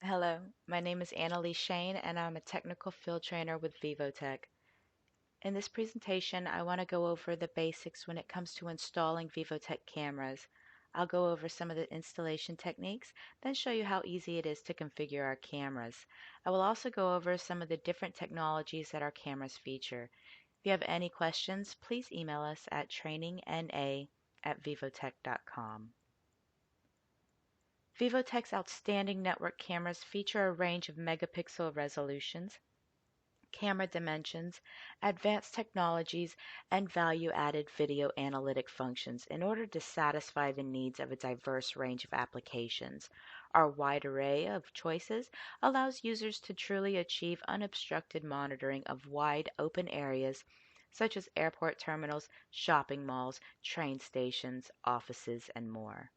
Hello, my name is Annalie Shane and I'm a technical field trainer with Vivotech. In this presentation, I want to go over the basics when it comes to installing Vivotech cameras. I'll go over some of the installation techniques, then show you how easy it is to configure our cameras. I will also go over some of the different technologies that our cameras feature. If you have any questions, please email us at trainingna@vivotech.com. Vivotech's outstanding network cameras feature a range of megapixel resolutions, camera dimensions, advanced technologies, and value-added video analytic functions in order to satisfy the needs of a diverse range of applications. Our wide array of choices allows users to truly achieve unobstructed monitoring of wide open areas such as airport terminals, shopping malls, train stations, offices, and more.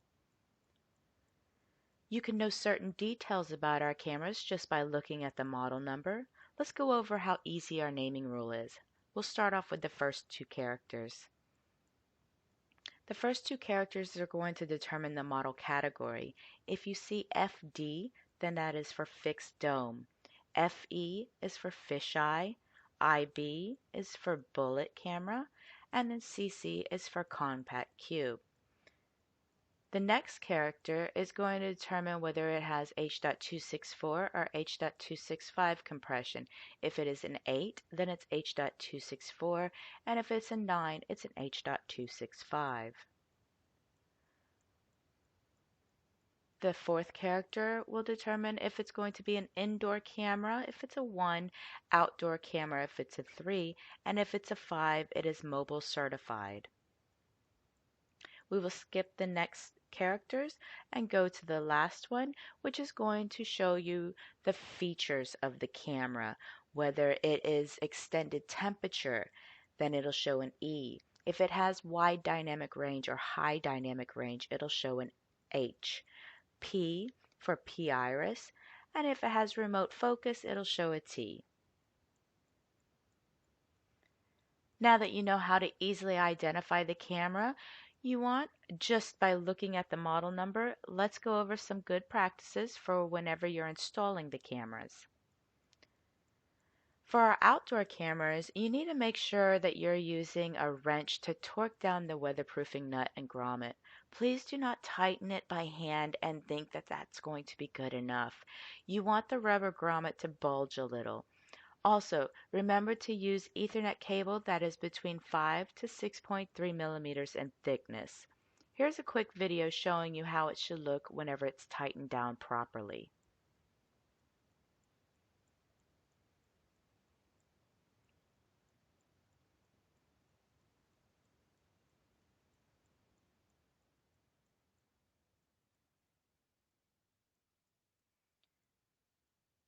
You can know certain details about our cameras just by looking at the model number. Let's go over how easy our naming rule is. We'll start off with the first two characters. The first two characters are going to determine the model category. If you see FD, then that is for fixed dome. FE is for fisheye. IB is for bullet camera. And then CC is for compact cube. The next character is going to determine whether it has H.264 or H.265 compression. If it is an 8, then it's H.264, and if it's a 9, it's an H.265. The fourth character will determine if it's going to be an indoor camera, if it's a 1, outdoor camera if it's a 3, and if it's a 5, it is mobile certified. We will skip the next characters and go to the last one, which is going to show you the features of the camera. Whether it is extended temperature, then it'll show an E. If it has wide dynamic range or high dynamic range, it'll show an H. P for P-iris, and if it has remote focus, it'll show a T. Now that you know how to easily identify the camera you want just by looking at the model number, let's go over some good practices for whenever you're installing the cameras. For our outdoor cameras, you need to make sure that you're using a wrench to torque down the weatherproofing nut and grommet. Please do not tighten it by hand and think that that's going to be good enough. You want the rubber grommet to bulge a little. Also, remember to use Ethernet cable that is between 5 to 6.3 millimeters in thickness. Here's a quick video showing you how it should look whenever it's tightened down properly.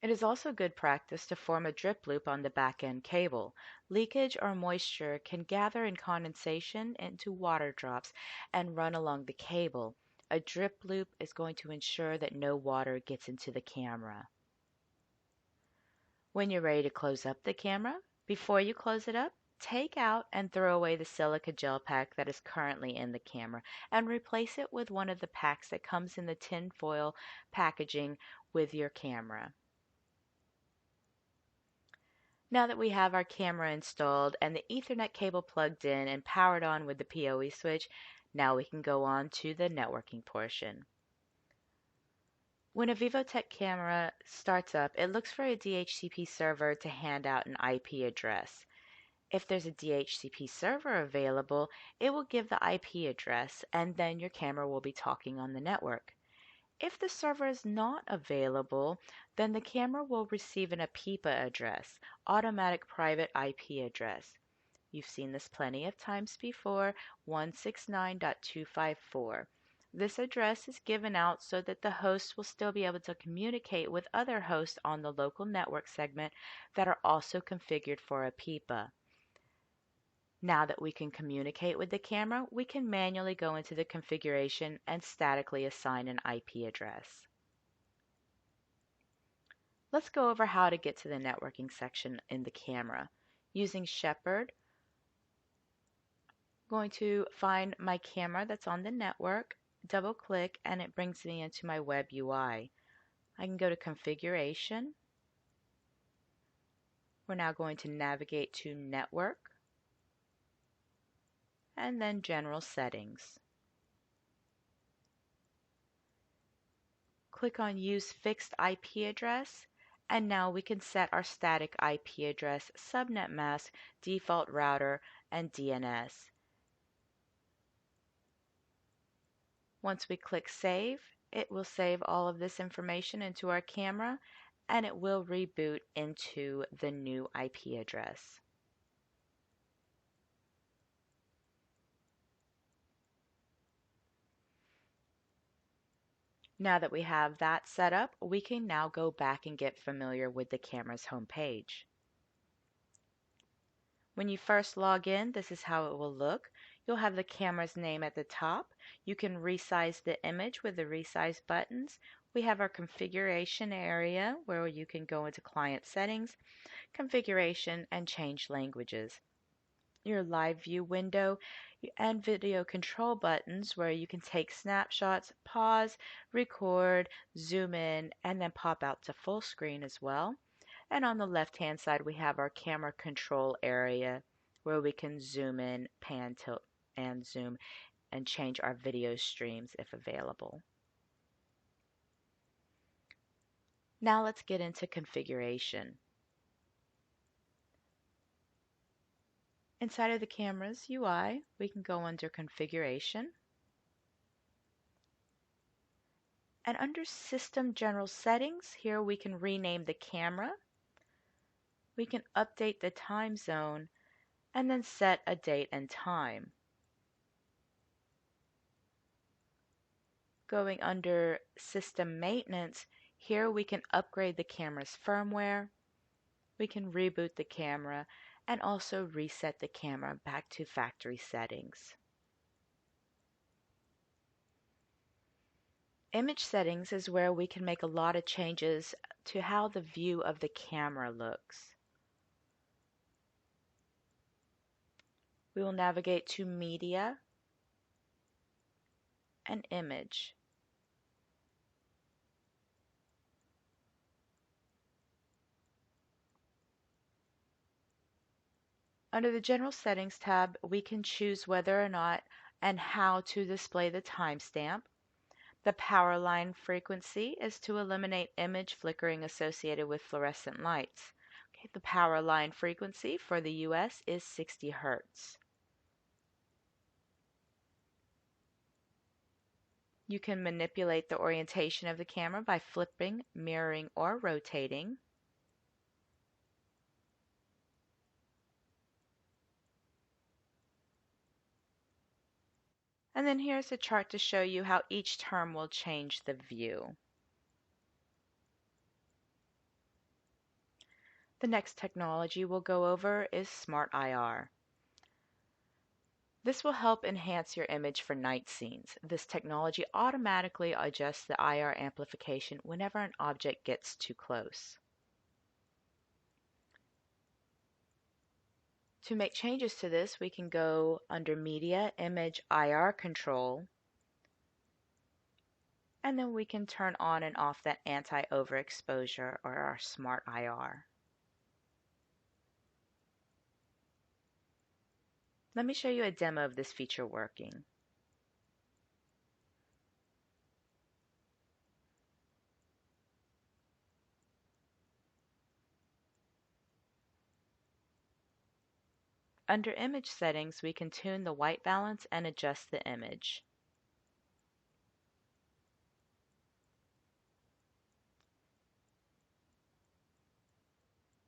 It is also good practice to form a drip loop on the back-end cable. Leakage or moisture can gather in condensation into water drops and run along the cable. A drip loop is going to ensure that no water gets into the camera. When you're ready to close up the camera, before you close it up, take out and throw away the silica gel pack that is currently in the camera and replace it with one of the packs that comes in the tin foil packaging with your camera. Now that we have our camera installed and the Ethernet cable plugged in and powered on with the PoE switch, now we can go on to the networking portion. When a Vivotech camera starts up, it looks for a DHCP server to hand out an IP address. If there's a DHCP server available, it will give the IP address and then your camera will be talking on the network. If the server is not available, then the camera will receive an APIPA address, automatic private IP address. You've seen this plenty of times before, 169.254. This address is given out so that the host will still be able to communicate with other hosts on the local network segment that are also configured for APIPA. Now that we can communicate with the camera, we can manually go into the configuration and statically assign an IP address. Let's go over how to get to the networking section in the camera. Using Shepherd, I'm going to find my camera that's on the network, double click, and it brings me into my web UI. I can go to Configuration. We're now going to navigate to Network and then General Settings. Click on Use Fixed IP Address, and now we can set our static IP address, subnet mask, default router, and DNS. Once we click Save, it will save all of this information into our camera, and it will reboot into the new IP address. Now that we have that set up, we can now go back and get familiar with the camera's home page. When you first log in, this is how it will look. You'll have the camera's name at the top. You can resize the image with the resize buttons. We have our configuration area where you can go into client settings, configuration, and change languages. Your live view window and video control buttons where you can take snapshots, pause, record, zoom in, and then pop out to full screen as well. And on the left hand side we have our camera control area where we can zoom in, pan, tilt, and zoom and change our video streams if available. Now let's get into configuration. Inside of the camera's UI, we can go under Configuration. And under System General Settings, here we can rename the camera. We can update the time zone and then set a date and time. Going under System Maintenance, here we can upgrade the camera's firmware. We can reboot the camera and also reset the camera back to factory settings. Image settings is where we can make a lot of changes to how the view of the camera looks. We will navigate to Media and Image. Under the General Settings tab, we can choose whether or not and how to display the timestamp. The power line frequency is to eliminate image flickering associated with fluorescent lights. Okay, the power line frequency for the US is 60 Hz. You can manipulate the orientation of the camera by flipping, mirroring, or rotating. And then here's a chart to show you how each term will change the view. The next technology we'll go over is Smart IR. This will help enhance your image for night scenes. This technology automatically adjusts the IR amplification whenever an object gets too close. To make changes to this, we can go under Media, Image, IR Control, and then we can turn on and off that anti-overexposure or our Smart IR. Let me show you a demo of this feature working. Under Image Settings, we can tune the white balance and adjust the image.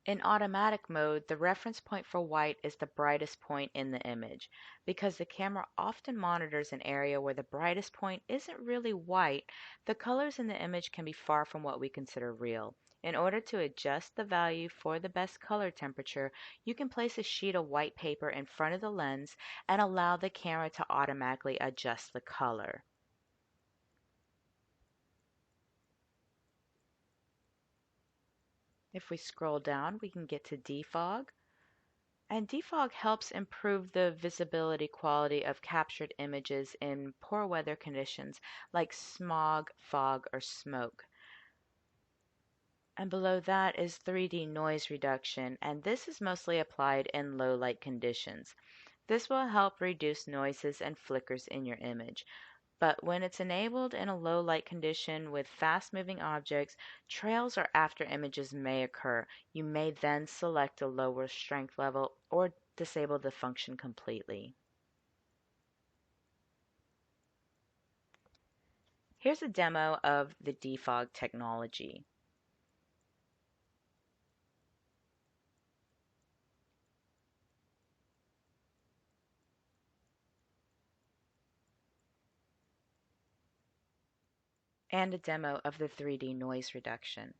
In automatic mode, the reference point for white is the brightest point in the image. Because the camera often monitors an area where the brightest point isn't really white, the colors in the image can be far from what we consider real. In order to adjust the value for the best color temperature, you can place a sheet of white paper in front of the lens and allow the camera to automatically adjust the color. If we scroll down, we can get to defog. And defog helps improve the visibility quality of captured images in poor weather conditions like smog, fog, or smoke. And below that is 3D noise reduction, and this is mostly applied in low light conditions. This will help reduce noises and flickers in your image. But when it's enabled in a low light condition with fast moving objects, trails or after images may occur. You may then select a lower strength level or disable the function completely. Here's a demo of the defog technology. And a demo of the 3D noise reduction.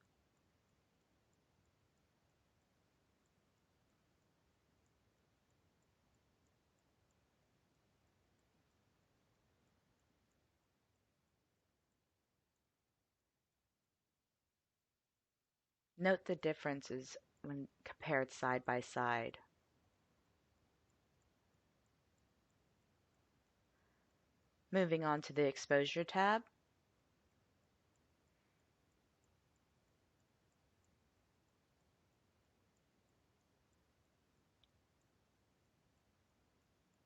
Note the differences when compared side by side. Moving on to the exposure tab.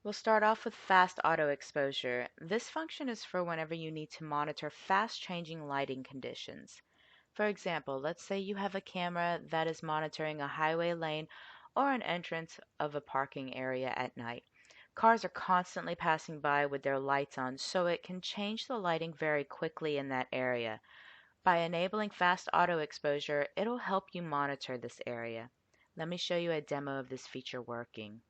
We'll start off with fast auto exposure. This function is for whenever you need to monitor fast changing lighting conditions. For example, let's say you have a camera that is monitoring a highway lane or an entrance of a parking area at night. Cars are constantly passing by with their lights on, so it can change the lighting very quickly in that area. By enabling fast auto exposure, it'll help you monitor this area. Let me show you a demo of this feature working.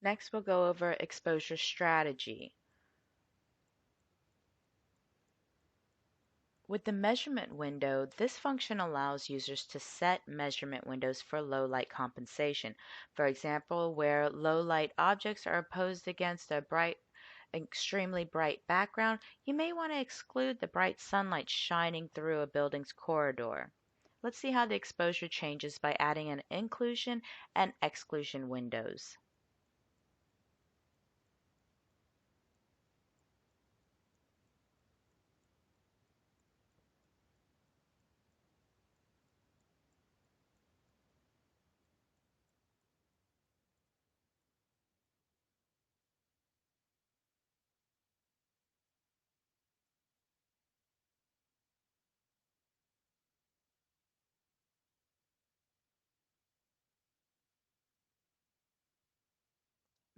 Next, we'll go over exposure strategy. With the measurement window, this function allows users to set measurement windows for low light compensation. For example, where low light objects are opposed against a extremely bright background, you may want to exclude the bright sunlight shining through a building's corridor. Let's see how the exposure changes by adding an inclusion and exclusion windows.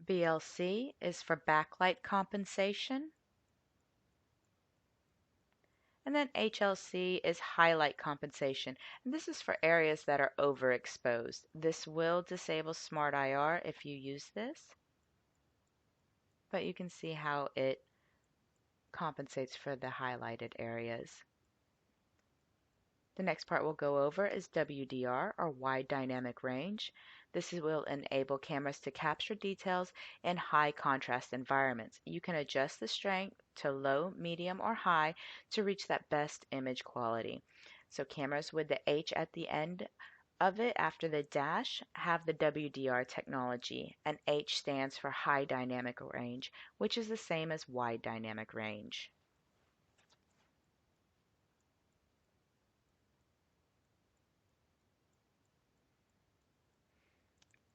BLC is for backlight compensation. And then HLC is highlight compensation. And this is for areas that are overexposed. This will disable Smart IR if you use this. But you can see how it compensates for the highlighted areas. The next part we'll go over is WDR, or wide dynamic range. This will enable cameras to capture details in high contrast environments. You can adjust the strength to low, medium, or high to reach that best image quality. So cameras with the H at the end of it after the dash have the WDR technology, and H stands for high dynamic range, which is the same as wide dynamic range.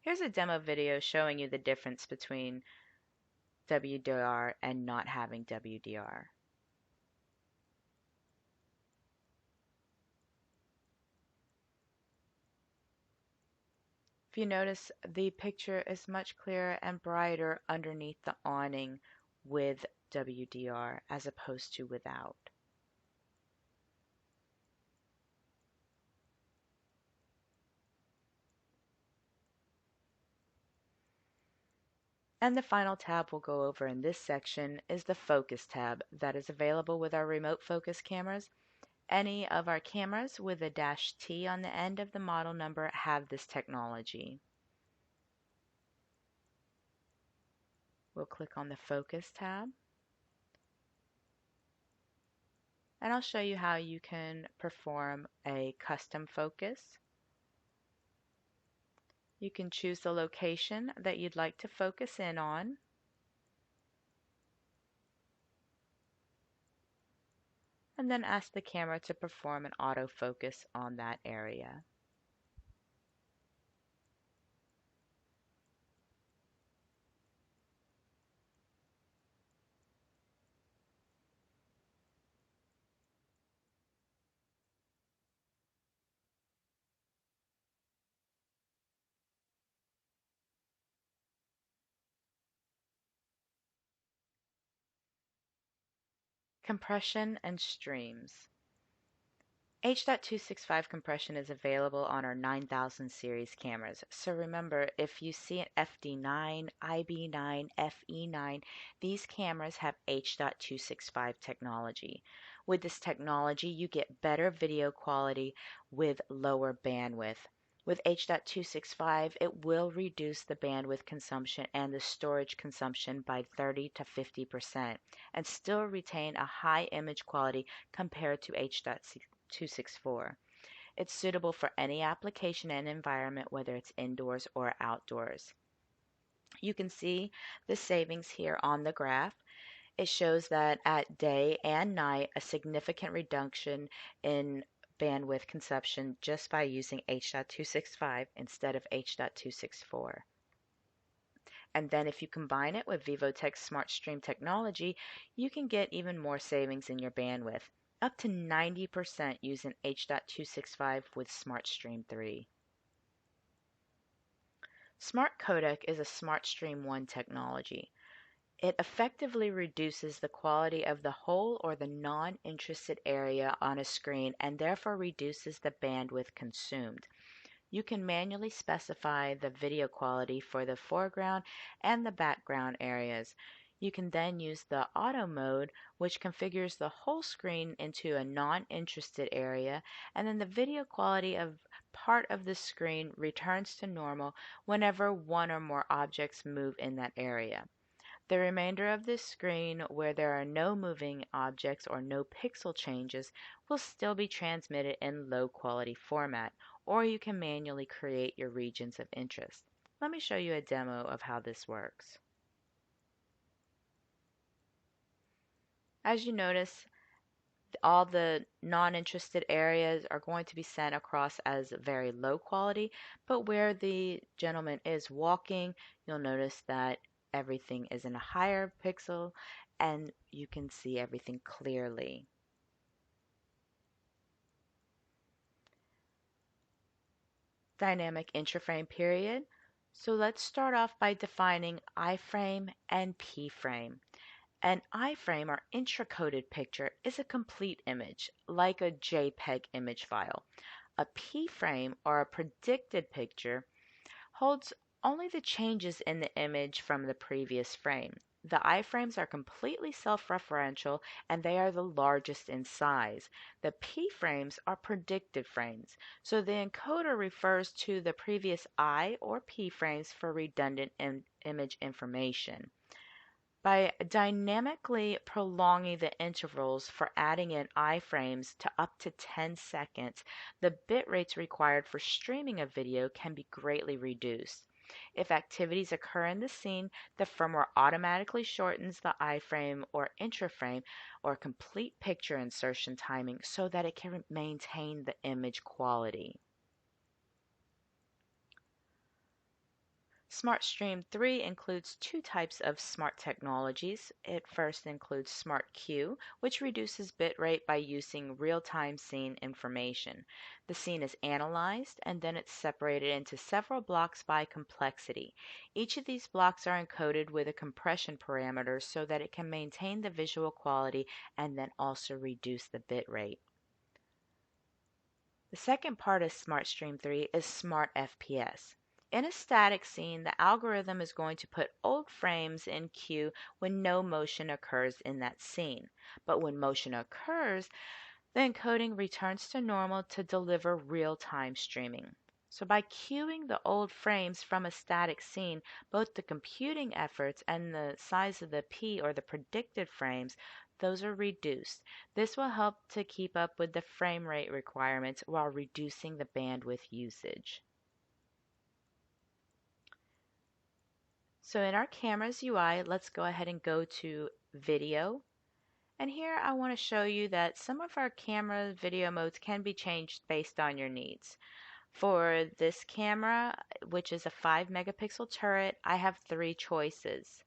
Here's a demo video showing you the difference between WDR and not having WDR. If you notice, the picture is much clearer and brighter underneath the awning with WDR as opposed to without. And the final tab we'll go over in this section is the Focus tab that is available with our remote focus cameras. Any of our cameras with a -T on the end of the model number have this technology. We'll click on the Focus tab, and I'll show you how you can perform a custom focus. You can choose the location that you'd like to focus in on, and then ask the camera to perform an autofocus on that area. Compression and streams. H.265 compression is available on our 9000 series cameras. So remember, if you see an FD9, IB9, FE9, these cameras have H.265 technology. With this technology, you get better video quality with lower bandwidth. With H.265, it will reduce the bandwidth consumption and the storage consumption by 30 to 50% and still retain a high image quality compared to H.264. It's suitable for any application and environment, whether it's indoors or outdoors. You can see the savings here on the graph. It shows that at day and night, a significant reduction in bandwidth consumption just by using H.265 instead of H.264. And then if you combine it with Vivotech Smart Stream technology, you can get even more savings in your bandwidth, up to 90% using H.265 with Smart Stream 3. Smart Codec is a Smart Stream 1 technology. It effectively reduces the quality of the whole or the non-interested area on a screen and therefore reduces the bandwidth consumed. You can manually specify the video quality for the foreground and the background areas. You can then use the auto mode, which configures the whole screen into a non-interested area, and then the video quality of part of the screen returns to normal whenever one or more objects move in that area. The remainder of the screen, where there are no moving objects or no pixel changes, will still be transmitted in low quality format, or you can manually create your regions of interest. Let me show you a demo of how this works. As you notice, all the non-interested areas are going to be sent across as very low quality, but where the gentleman is walking, you'll notice that everything is in a higher pixel and you can see everything clearly. Dynamic interframe period. So let's start off by defining iframe and pframe. An iframe or intra-coded picture is a complete image, like a JPEG image file. A pframe or a predicted picture holds only the changes in the image from the previous frame. The iframes are completely self-referential and they are the largest in size. The p-frames are predicted frames, so the encoder refers to the previous I or p frames for redundant image information. By dynamically prolonging the intervals for adding in iframes to up to 10 seconds, the bit rates required for streaming a video can be greatly reduced. If activities occur in the scene, the firmware automatically shortens the iframe or intraframe or complete picture insertion timing so that it can maintain the image quality. SmartStream 3 includes two types of smart technologies. It first includes SmartQ, which reduces bitrate by using real-time scene information. The scene is analyzed and then it's separated into several blocks by complexity. Each of these blocks are encoded with a compression parameter so that it can maintain the visual quality and then also reduce the bitrate. The second part of SmartStream 3 is SmartFPS. In a static scene, the algorithm is going to put old frames in queue when no motion occurs in that scene. But when motion occurs, the encoding returns to normal to deliver real-time streaming. So by queuing the old frames from a static scene, both the computing efforts and the size of the P or the predicted frames, those are reduced. This will help to keep up with the frame rate requirements while reducing the bandwidth usage. So in our Cameras UI, let's go ahead and go to Video. And here I want to show you that some of our camera video modes can be changed based on your needs. For this camera, which is a 5 megapixel turret, I have 3 choices.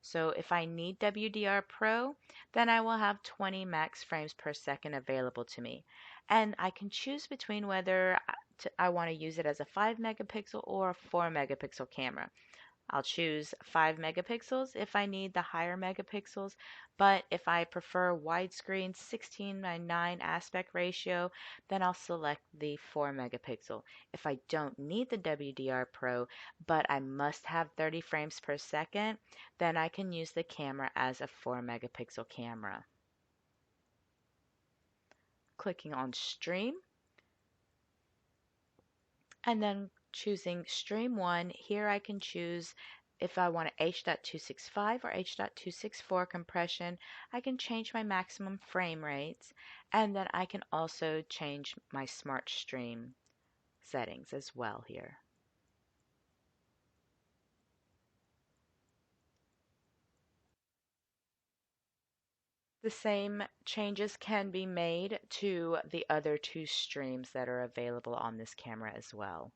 So if I need WDR Pro, then I will have 20 max frames per second available to me. And I can choose between whether I want to use it as a 5 megapixel or a 4 megapixel camera. I'll choose 5 megapixels if I need the higher megapixels, but if I prefer widescreen 16:9 aspect ratio, then I'll select the 4 megapixel. If I don't need the WDR Pro, but I must have 30 frames per second, then I can use the camera as a 4 megapixel camera. Clicking on Stream, and then choosing Stream 1, here I can choose if I want H.265 or H.264 compression. I can change my maximum frame rates, and then I can also change my Smart Stream settings as well here. The same changes can be made to the other 2 streams that are available on this camera as well.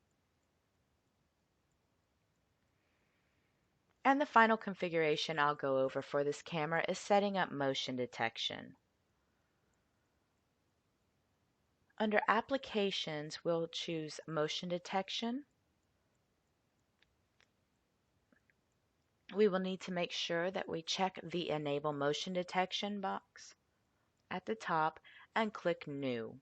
And the final configuration I'll go over for this camera is setting up motion detection. Under Applications, we'll choose Motion Detection. We will need to make sure that we check the Enable Motion Detection box at the top and click New.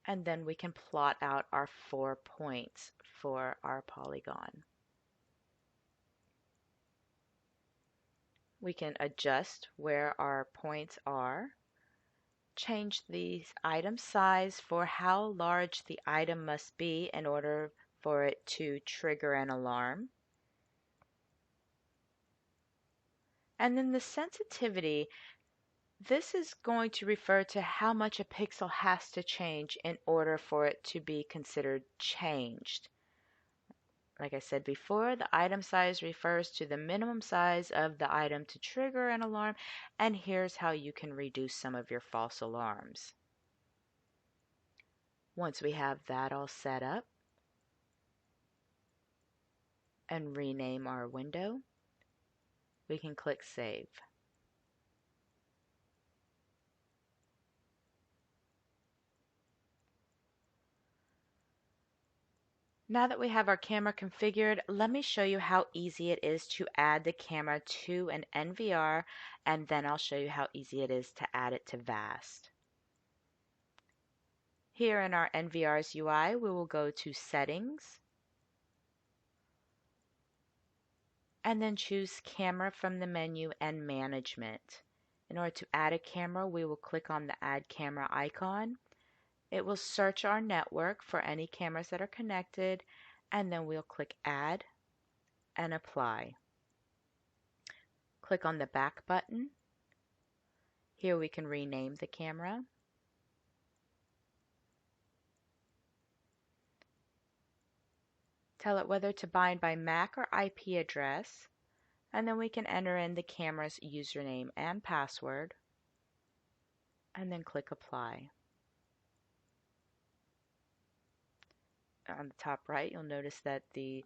And then we can plot out our 4 points for our polygon. We can adjust where our points are, change the item size for how large the item must be in order for it to trigger an alarm. And then the sensitivity, this is going to refer to how much a pixel has to change in order for it to be considered changed. Like I said before, the item size refers to the minimum size of the item to trigger an alarm, and here's how you can reduce some of your false alarms. Once we have that all set up and rename our window, we can click Save. Now that we have our camera configured, let me show you how easy it is to add the camera to an NVR, and then I'll show you how easy it is to add it to VAST. Here in our NVR's UI, we will go to Settings, and then choose Camera from the menu and Management. In order to add a camera, we will click on the Add Camera icon. It will search our network for any cameras that are connected, and then we'll click Add and Apply. Click on the Back button. Here we can rename the camera. Tell it whether to bind by MAC or IP address, and then we can enter in the camera's username and password, and then click Apply. On the top right, you'll notice that the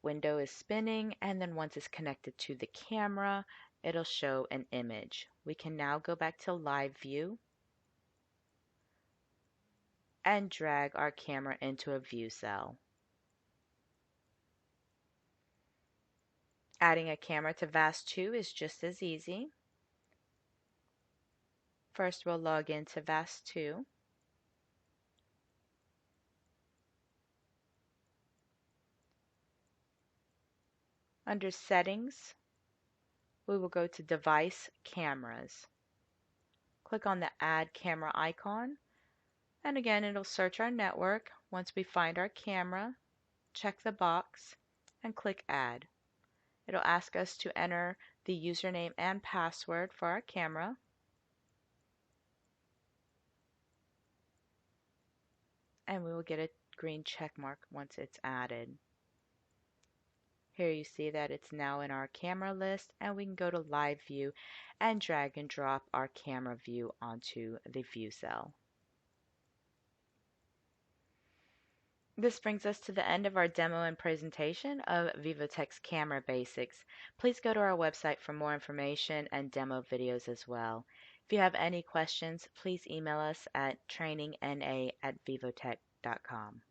window is spinning, and then once it's connected to the camera, it'll show an image. We can now go back to Live View and drag our camera into a view cell. Adding a camera to VAST 2 is just as easy. First, we'll log into VAST 2. Under Settings, we will go to Device Cameras. Click on the Add Camera icon, and again it'll search our network. Once we find our camera, check the box and click Add. It'll ask us to enter the username and password for our camera. And we will get a green check mark once it's added. Here you see that it's now in our camera list, and we can go to Live View and drag and drop our camera view onto the view cell. This brings us to the end of our demo and presentation of Vivotek's Camera Basics. Please go to our website for more information and demo videos as well. If you have any questions, please email us at trainingna@vivotek.com.